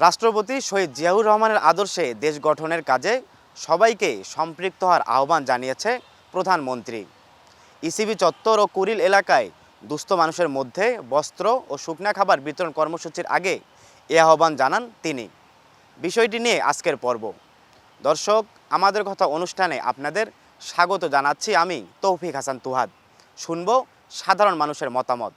রাষ্ট্রপতি শহীদ জিয়াউর রহমানের আদর্শে দেশ গঠনের কাজে সবাইকে সম্পৃক্ত হওয়ার আহ্বান জানিয়েছে প্রধানমন্ত্রী। ইসিবি চত্বর ও কুড়িল এলাকায় দুস্থ মানুষের মধ্যে বস্ত্র ও শুকনা খাবার বিতরণ কর্মসূচির আগে এ আহ্বান জানান তিনি। বিষয়টি নিয়ে আজকের পর্ব। দর্শক, আমাদের কথা অনুষ্ঠানে আপনাদের স্বাগত জানাচ্ছি আমি তৌফিক হাসান তুহাদ। শুনব সাধারণ মানুষের মতামত।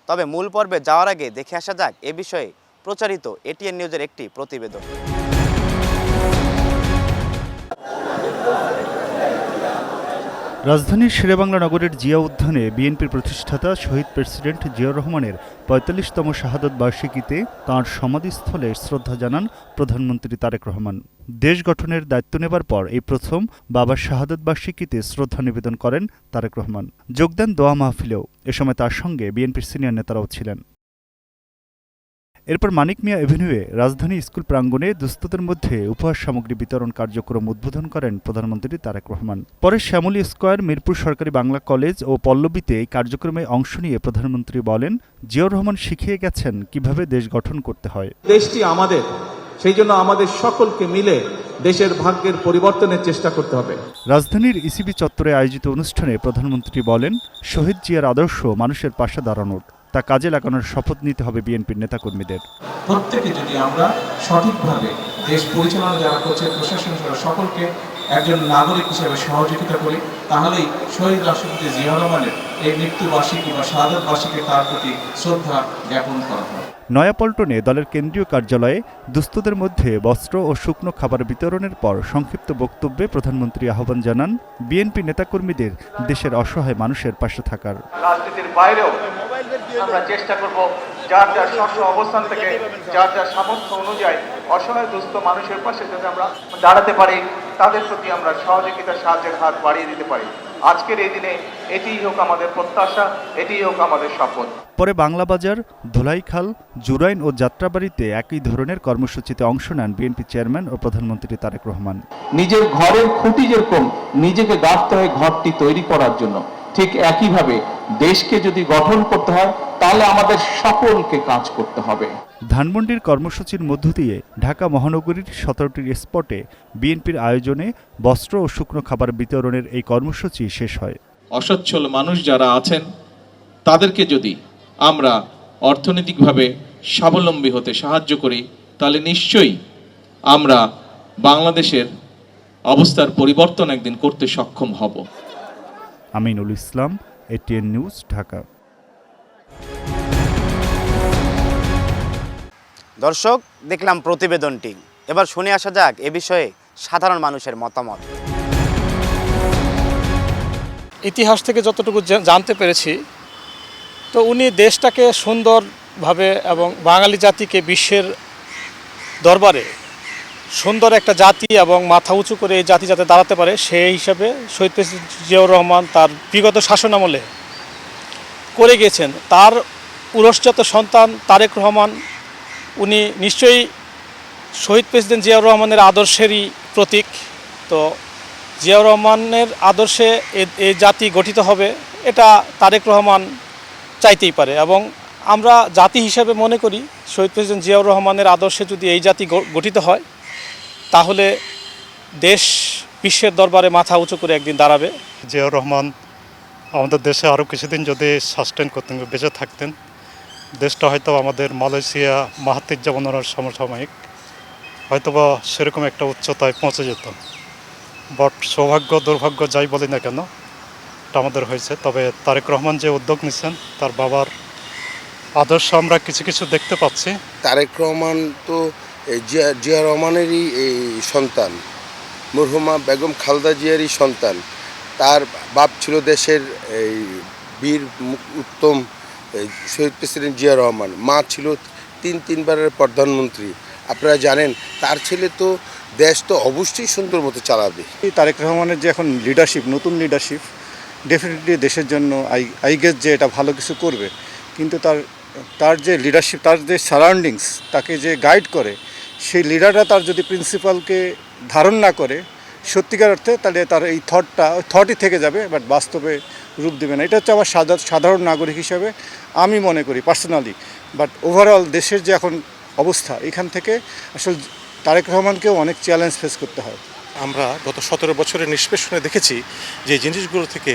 তবে মূল পর্বে যাওয়ার আগে দেখে আসা যাক এ বিষয়ে প্রচারিত এটিএন নিউজের একটি প্রতিবেদন। রাজধানীর শেরেবাংলা নগরের জিয়া উদ্যানে বিএনপির প্রতিষ্ঠাতা শহীদ প্রেসিডেন্ট জিয়াউর রহমানের ৪৫তম শাহাদত বার্ষিকীতে তাঁর সমাধিস্থলে শ্রদ্ধা জানান প্রধানমন্ত্রী তারেক রহমান। দেশ গঠনের দায়িত্ব নেবার পর এই প্রথম বাবার শাহাদত বার্ষিকীতে শ্রদ্ধা নিবেদন করেন তারেক রহমান। যোগ দেন দোয়া মাহফিলেও। এ সময় তার সঙ্গে বিএনপির সিনিয়র নেতারাও ছিলেন। এরপর মানিক মিয়া এভিনিউয়ে রাজধানী স্কুল প্রাঙ্গণে দুস্থদের মধ্যে উপহার সামগ্রী বিতরণ কার্যক্রম উদ্বোধন করেন প্রধানমন্ত্রী তারেক রহমান। পরে শ্যামলী স্কয়ার, মিরপুর সরকারি বাংলা কলেজ ও পল্লবীতে এই কার্যক্রমে অংশ নিয়ে প্রধানমন্ত্রী বলেন, জিয়াউর রহমান শিখিয়ে গেছেন কিভাবে দেশ গঠন করতে হয়। দেশটি আমাদের, সেই জন্য আমাদের সকলকে মিলে দেশের ভাগ্যের পরিবর্তনের চেষ্টা করতে হবে। রাজধানীর ইসিবি চত্বরে আয়োজিত অনুষ্ঠানে প্রধানমন্ত্রী বলেন, শহীদ জিয়ার আদর্শ মানুষের পাশে দাঁড়ানোর, তা কাজে লাগানোর শপথ নিতে হবে বিএনপির নেতাকর্মীদের। প্রত্যেকে যদি আমরা সঠিকভাবে দেশ পরিচালনা যারা করছে, প্রশাসন সকলকে একজন নাগরিক হিসেবে সহযোগিতা করি, তাহলেই শহীদ রাষ্ট্রপতি জিয়াউর রহমানের এই মৃত্যুবার্ষিকী বা শাহাদত বার্ষিকী তার প্রতি শ্রদ্ধা জ্ঞাপন করা হয়। নয়াপল্টনে দলের কেন্দ্রীয় কার্যালয়ে দুস্থদের মধ্যে বস্ত্র ও শুকনো খাবার বিতরণের পর সংক্ষিপ্ত বক্তব্যে প্রধানমন্ত্রী আহ্বান জানান বিএনপি নেতাকর্মীদের দেশের অসহায় মানুষের পাশে থাকার। রাজনীতির বাইরেও আমরা চেষ্টা করব যার যার স্বচ্ছ অবস্থান থেকে যার যার সামর্থ্য অনুযায়ী অসহায় দুস্থ মানুষের পাশে যাতে আমরা দাঁড়াতে পারি, তাদের প্রতি আমরা সহযোগিতা সাহায্যের হাত বাড়িয়ে দিতে পারি। আজকের এই দিনে এটিই হোক আমাদের প্রত্যাশা, এটিই হোক আমাদের শপথ। পরে বাংলাবাজার, ধোলাইখাল, জুরাইন ও যাত্রাবাড়িতে একই ধরনের কর্মসূচিতে অংশ নেন বিএনপি চেয়ারম্যান ও প্রধানমন্ত্রী তারেক রহমান। নিজের ঘরের খুঁটি যেরকম নিজেকে গাঁথতে হয় ঘরটি তৈরি করার জন্য, ঠিক একইভাবে দেশকে যদি গঠন করতে হয় তাহলে আমাদের সকলকে কাজ করতে হবে। ধানমন্ডির কর্মসূচির মধ্য দিয়ে ঢাকা মহানগরীর ১৭টি স্পটে বিএনপির আয়োজনে বস্ত্র ও শুকনো খাবার বিতরণের এই কর্মসূচি শেষ হয়। অসচ্ছল মানুষ যারা আছেন তাদেরকে যদি আমরা অর্থনৈতিকভাবে স্বাবলম্বী হতে সাহায্য করি, তাহলে নিশ্চয়ই আমরা বাংলাদেশের অবস্থার পরিবর্তন একদিন করতে সক্ষম হব। Aminul Islam, ATN news, Dhaka. দর্শক, দেখলাম প্রতিবেদনটি। এবার শুনে আসা যাক এ বিষয়ে সাধারণ মানুষের মতামত। ইতিহাস থেকে যতটুকু জানতে পেরেছি, তো উনি দেশটাকে সুন্দরভাবে এবং বাঙালি জাতিকে বিশ্বের দরবারে সুন্দর একটা জাতি এবং মাথা উঁচু করে এই জাতি যাতে দাঁড়াতে পারে, সেই হিসাবে শহীদ প্রেসিডেন্ট জিয়াউর রহমান তার বিগত শাসনামলে করে গিয়েছেন। তার উরসজাত সন্তান তারেক রহমান, উনি নিশ্চয়ই শহীদ প্রেসিডেন্ট জিয়াউর রহমানের আদর্শেরই প্রতীক। তো জিয়াউর রহমানের আদর্শে এই জাতি গঠিত হবে, এটা তারেক রহমান চাইতেই পারে। এবং আমরা জাতি হিসাবে মনে করি শহীদ প্রেসিডেন্ট জিয়াউর রহমানের আদর্শে যদি এই জাতি গঠিত হয়, তাহলে দেশ বিশ্বের দরবারে মাথা উঁচু করে একদিন দাঁড়াবে। জিয়াউর রহমান আমাদের দেশে আরও কিছুদিন যদি সাস্টেন করতেন, বেঁচে থাকতেন, দেশটা হয়তো আমাদের মালয়েশিয়া মাহাতির জামানের সমসাময়িক হয়তোবা সেরকম একটা উচ্চতায় পৌঁছে যেত। বাট সৌভাগ্য দুর্ভাগ্য যাই বলি না কেন, এটা আমাদের হয়েছে। তবে তারেক রহমান যে উদ্যোগ নিচ্ছেন, তার বাবার আদর্শ আমরা কিছু কিছু দেখতে পাচ্ছি। তারেক রহমান তো জিয়া রহমানেরই এই সন্তান, মরহুমা বেগম খালেদা জিয়ারই সন্তান। তার বাপ ছিল দেশের এই বীর উত্তম শহীদ প্রেসিডেন্ট জিয়া রহমান, মা ছিল তিনবারের প্রধানমন্ত্রী। আপনারা জানেন, তার ছেলে তো দেশ তো অবশ্যই সুন্দর মতো চালাবে। তারেক রহমানের যে এখন লিডারশিপ, নতুন লিডারশিপ, ডেফিনেটলি দেশের জন্য আই গেস যে এটা ভালো কিছু করবে। কিন্তু তার যে লিডারশিপ, তার যে সারাউন্ডিংস তাকে যে গাইড করে, সেই লিডাররা তার যদি প্রিন্সিপালকে ধারণ না করে সত্যিকার অর্থে, তাহলে তার এই থটই থেকে যাবে, বাট বাস্তবে রূপ দেবে না। এটা হচ্ছে আমার সাধারণ নাগরিক হিসাবে আমি মনে করি পার্সোনালি। বাট ওভারঅল দেশের যে এখন অবস্থা, এখান থেকে আসলে তারেক রহমানকেও অনেক চ্যালেঞ্জ ফেস করতে হয়। আমরা গত 17 বছরের নিষ্পেষণে দেখেছি যে জিনিসগুলো থেকে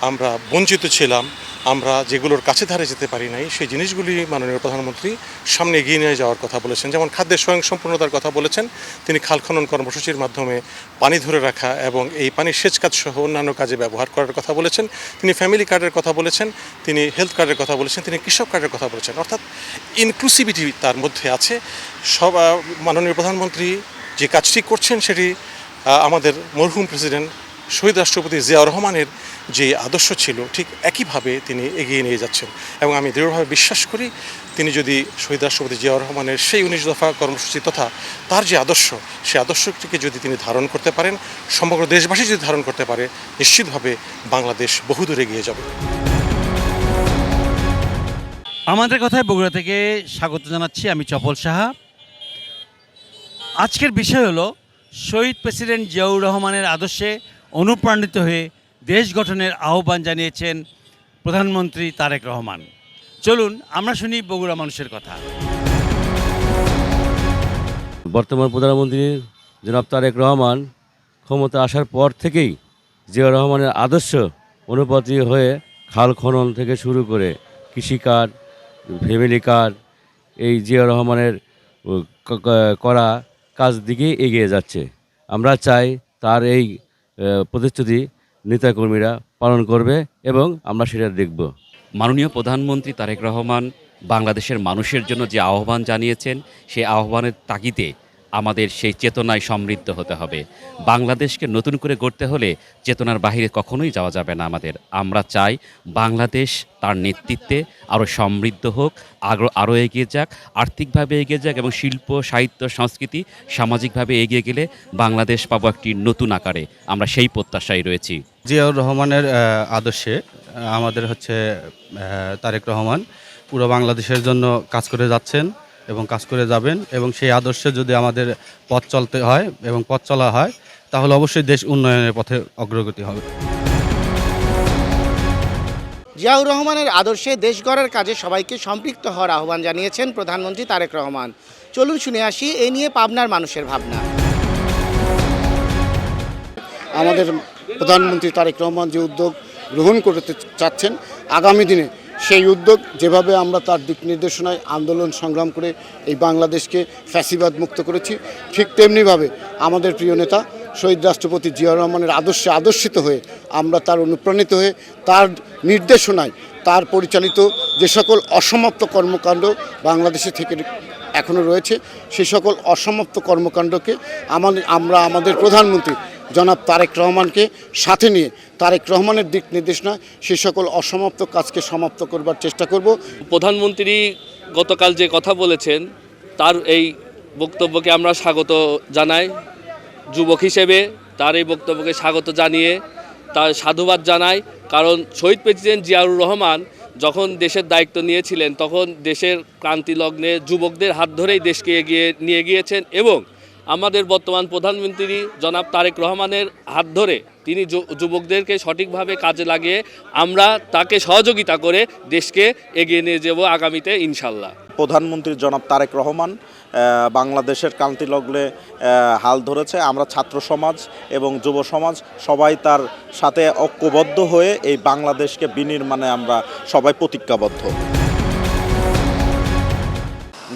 আমরা বঞ্চিত ছিলাম, আমরা যেগুলোর কাছে ধারে যেতে পারি নাই, সেই জিনিসগুলি মাননীয় প্রধানমন্ত্রী সামনে এগিয়ে নিয়ে যাওয়ার কথা বলেছেন। যেমন খাদ্যের স্বয়ংসম্পূর্ণতার কথা বলেছেন, তিনি খাল খনন কর্মসূচির মাধ্যমে পানি ধরে রাখা এবং এই পানির সেচ কাজ সহ অন্যান্য কাজে ব্যবহার করার কথা বলেছেন। তিনি ফ্যামিলি কার্ডের কথা বলেছেন, তিনি হেলথ কার্ডের কথা বলেছেন, তিনি কৃষক কার্ডের কথা বলেছেন। অর্থাৎ ইনক্লুসিভিটি তার মধ্যে আছে। সব মাননীয় প্রধানমন্ত্রী যে কাজটি করছেন সেটি আমাদের মরহুম প্রেসিডেন্ট শহীদ রাষ্ট্রপতি জিয়াউর রহমানের যে আদর্শ ছিল ঠিক একইভাবে তিনি এগিয়ে নিয়ে যাচ্ছেন এবং আমি দৃঢ়ভাবে বিশ্বাস করি তিনি যদি শহীদ রাষ্ট্রপতি জিয়াউর রহমানের সেই 19 দফা কর্মসূচি তথা তার যে আদর্শ, সেই আদর্শটিকে যদি তিনি ধারণ করতে পারেন, সমগ্র দেশবাসী যদি ধারণ করতে পারে, নিশ্চিতভাবে বাংলাদেশ বহুদূর এগিয়ে যাবে। আমাদের কথায় বগুড়া থেকে স্বাগত জানাচ্ছি, আমি চপল সাহা। আজকের বিষয় হলো শহীদ প্রেসিডেন্ট জিয়াউর রহমানের আদর্শে অনুপ্রাণিত হয়ে দেশ গঠনের আহ্বান জানিয়েছেন প্রধানমন্ত্রী তারেক রহমান। চলুন আমরা শুনি বগুড়া মানুষের কথা। বর্তমান প্রধানমন্ত্রী জনাব তারেক রহমান ক্ষমতা আসার পর থেকেই জিয়াউর রহমানের আদর্শ অনুপাতি হয়ে খাল খনন থেকে শুরু করে কৃষিকাজ, ফ্যামিলি কার্ড, এই জিয়াউর রহমানের করা কাজ দিকে এগিয়ে যাচ্ছে। আমরা চাই তার এই প্রতিশ্রুতি নেতাকর্মীরা পালন করবে এবং আমরা সেটা দেখব। মাননীয় প্রধানমন্ত্রী তারেক রহমান বাংলাদেশের মানুষের জন্য যে আহ্বান জানিয়েছেন, সেই আহ্বানের তাগিদে আমাদের সেই চেতনায় সমৃদ্ধ হতে হবে। বাংলাদেশকে নতুন করে গড়তে হলে চেতনার বাহিরে কখনোই যাওয়া যাবে না আমাদের। আমরা চাই বাংলাদেশ তার নেতৃত্বে আরও সমৃদ্ধ হোক, আরও এগিয়ে যাক, আর্থিকভাবে এগিয়ে যাক এবং শিল্প, সাহিত্য, সংস্কৃতি, সামাজিকভাবে এগিয়ে গেলে বাংলাদেশ পাবো একটি নতুন আকারে। আমরা সেই প্রত্যাশায় রয়েছি। জিয়াউর রহমানের আদর্শে আমাদের তারেক রহমান পুরো বাংলাদেশের জন্য কাজ করে যাচ্ছেন এবং কাজ করে যাবেন, এবং সেই আদর্শে যদি আমাদের পথ চলতে হয় এবং পথ চলা হয়, তাহলে অবশ্যই দেশ উন্নয়নের পথে অগ্রগতি হবে। জিয়াউর রহমানের আদর্শে দেশ গড়ার কাজে সবাইকে সম্পৃক্ত হওয়ার আহ্বান জানিয়েছেন প্রধানমন্ত্রী তারেক রহমান। চলুন শুনে আসি এ নিয়ে পাবনার মানুষের ভাবনা। আমাদের প্রধানমন্ত্রী তারেক রহমান যে উদ্যোগ গ্রহণ করতে চাচ্ছেন, আগামী দিনে সেই উদ্যোগ যেভাবে আমরা তার দিক নির্দেশনায় আন্দোলন সংগ্রাম করে এই বাংলাদেশকে ফ্যাসিবাদ মুক্ত করেছি, ঠিক তেমনিভাবে আমাদের প্রিয় নেতা শহীদ রাষ্ট্রপতি জিয়াউর রহমানের আদর্শে আদর্শিত হয়ে আমরা তার অনুপ্রাণিত হয়ে তার নির্দেশনায় তার পরিচালিত যে সকল অসমাপ্ত কর্মকাণ্ড বাংলাদেশে থেকে এখনও রয়েছে, সেই সকল অসমাপ্ত কর্মকাণ্ডকে আমরা আমাদের প্রধানমন্ত্রী জনাব তারেক রহমানকে সাথে নিয়ে তারেক রহমানের দিক নির্দেশনা সে সকল অসমাপ্ত কাজকে সমাপ্ত করবার চেষ্টা করব। প্রধানমন্ত্রী গতকাল যে কথা বলেছেন, তার এই বক্তব্যকে আমরা স্বাগত জানাই। যুবক হিসেবে তার এই বক্তব্যকে স্বাগত জানিয়ে তার সাধুবাদ জানাই। কারণ শহীদ প্রেসিডেন্ট জিয়াউর রহমান যখন দেশের দায়িত্ব নিয়েছিলেন, তখন দেশের ক্রান্তি লগ্নে যুবকদের হাত ধরেই দেশকে এগিয়ে নিয়ে গিয়েছেন এবং আমাদের বর্তমান প্রধানমন্ত্রী জনাব তারেক রহমানের হাত ধরে তিনি যুবকদেরকে সঠিকভাবে কাজে লাগিয়ে আমরা তাকে সহযোগিতা করে দেশকে এগিয়ে নিয়ে যাব আগামীতে ইনশাল্লাহ। প্রধানমন্ত্রী জনাব তারেক রহমান বাংলাদেশের ক্রান্তিলগ্নে হাল ধরেছে। আমরা ছাত্র সমাজ এবং যুব সমাজ সবাই তার সাথে ঐক্যবদ্ধ হয়ে এই বাংলাদেশকে বিনির্মাণে আমরা সবাই প্রতিজ্ঞাবদ্ধ।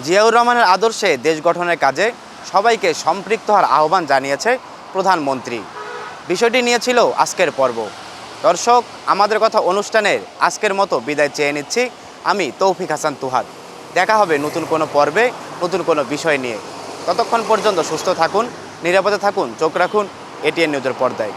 জিয়াউর রহমানের আদর্শে দেশ গঠনের কাজে সবাইকে সম্পৃক্ত হওয়ার আহ্বান জানিয়েছে প্রধানমন্ত্রী। বিষয়টি নিয়ে ছিল আজকের পর্ব। দর্শক, আমাদের কথা অনুষ্ঠানের আজকের মতো বিদায় চেয়ে নিচ্ছি। আমি তৌফিক হাসান তুহাদ। দেখা হবে নতুন কোনো পর্বে, নতুন কোনো বিষয় নিয়ে। ততক্ষণ পর্যন্ত সুস্থ থাকুন, নিরাপদে থাকুন, চোখ রাখুন এটিএন নিউজের পর্দায়।